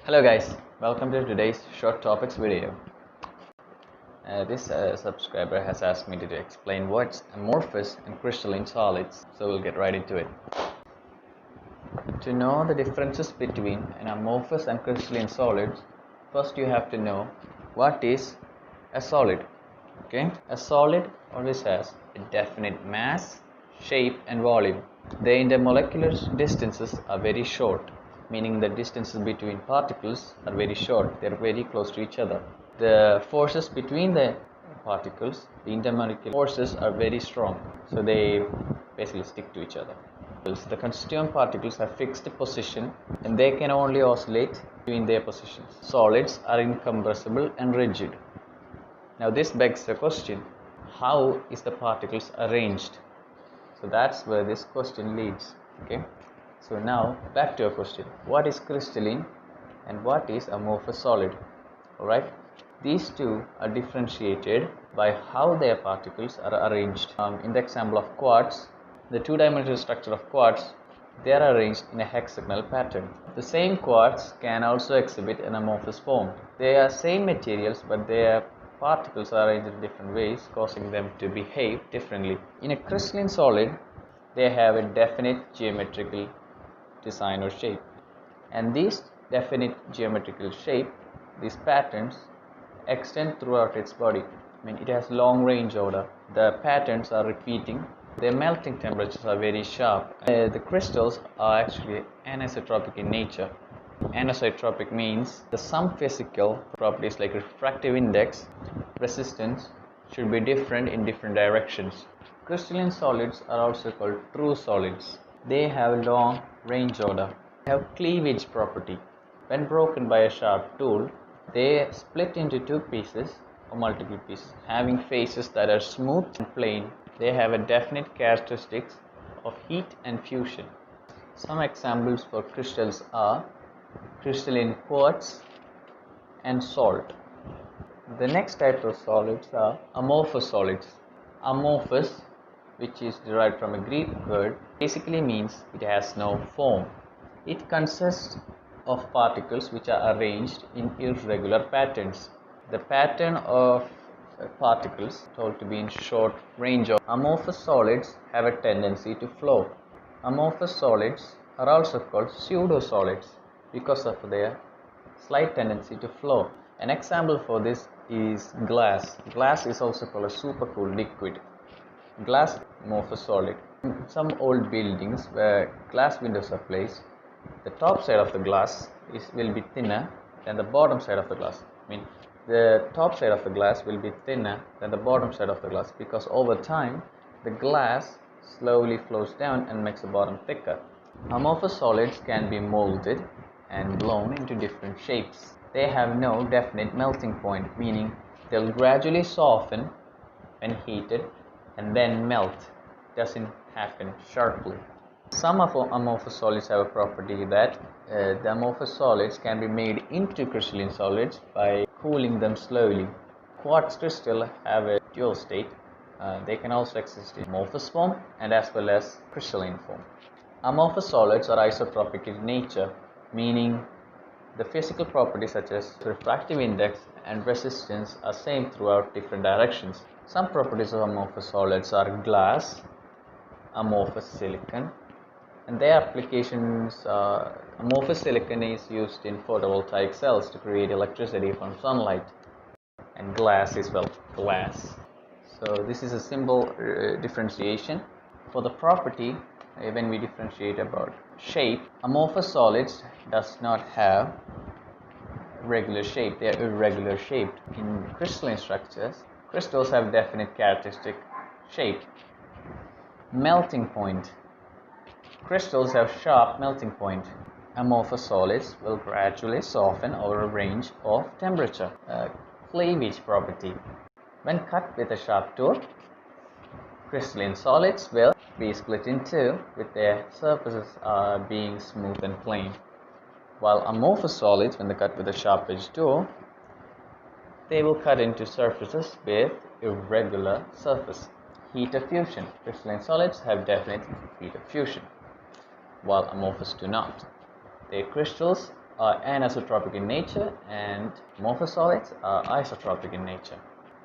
Hello guys, welcome to today's short topics video. This subscriber has asked me to explain what's amorphous and crystalline solids, so we'll get right into it. To know the differences between an amorphous and crystalline solids, first you have to know what is a solid. Okay, a solid always has a definite mass, shape and volume. The intermolecular distances are very short, meaning the distances between particles are very short, they are very close to each other. The forces between the particles, the intermolecular forces, are very strong, so they basically stick to each other. The constituent particles have fixed position and they can only oscillate between their positions. Solids are incompressible and rigid. Now this begs the question, how is the particles arranged? So that's where this question leads. Okay. So now back to our question, what is crystalline and what is amorphous solid? Alright, these two are differentiated by how their particles are arranged. In the example of quartz, the two-dimensional structure of quartz, they are arranged in a hexagonal pattern. The same quartz can also exhibit an amorphous form. They are same materials, but their particles are arranged in different ways, causing them to behave differently. In a crystalline solid, they have a definite geometrical design or shape, and these definite geometrical shape, these patterns, extend throughout its body. I mean, it has long range order. The patterns are repeating. Their melting temperatures are very sharp. The crystals are actually anisotropic in nature. Anisotropic means some physical properties like refractive index, resistance should be different in different directions. Crystalline solids are also called true solids. They have long range order. They have cleavage property. When broken by a sharp tool, they split into two pieces or multiple pieces, having faces that are smooth and plain. They have a definite characteristics of heat and fusion. Some examples for crystals are crystalline quartz and salt. The next type of solids are amorphous solids. Amorphous, which is derived from a Greek word, basically means it has no form. It consists of particles which are arranged in irregular patterns. The pattern of particles told to be in short range. Amorphous solids have a tendency to flow. Amorphous solids are also called pseudo-solids because of their slight tendency to flow. An example for this is glass. Glass is also called a supercooled liquid. Glass amorphous solid. In some old buildings where glass windows are placed, the top side of the glass will be thinner than the bottom side of the glass. I mean, the top side of the glass will be thinner than the bottom side of the glass because over time the glass slowly flows down and makes the bottom thicker. Amorphous solids can be molded and blown into different shapes. They have no definite melting point, meaning they'll gradually soften when heated and then melt. It doesn't happen sharply. Some of amorphous solids have a property that the amorphous solids can be made into crystalline solids by cooling them slowly. Quartz crystals have a dual state. They can also exist in amorphous form and as well as crystalline form. Amorphous solids are isotropic in nature, meaning the physical properties such as refractive index and resistance are same throughout different directions. Some properties of amorphous solids are glass, amorphous silicon, and their applications are amorphous silicon is used in photovoltaic cells to create electricity from sunlight, and glass is glass. So this is a simple differentiation. For the property, when we differentiate about shape, amorphous solids does not have regular shape. They are irregular shaped. In crystalline structures, crystals have definite characteristic shape. Melting point. Crystals have sharp melting point. Amorphous solids will gradually soften over a range of temperature. Cleavage property. When cut with a sharp tool, crystalline solids will be split in two with their surfaces being smooth and plain. While amorphous solids, when they cut with a sharp edged tool, they will cut into surfaces with irregular surface. Heat of fusion. Crystalline solids have definite heat of fusion, while amorphous do not. Their crystals are anisotropic in nature, and amorphous solids are isotropic in nature.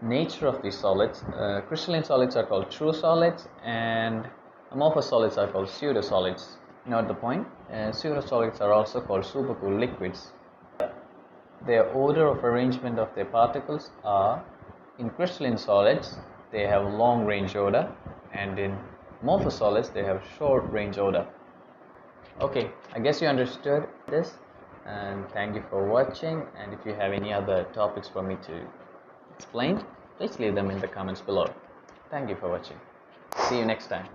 Nature of these solids: crystalline solids are called true solids, and amorphous solids are called pseudosolids. Note the point: pseudosolids are also called supercooled liquids. Their order of arrangement of their particles are: in crystalline solids they have long range order, and in amorphous solids they have short range order. Okay, I guess you understood this, and thank you for watching. And if you have any other topics for me to explain, please leave them in the comments below. Thank you for watching. See you next time.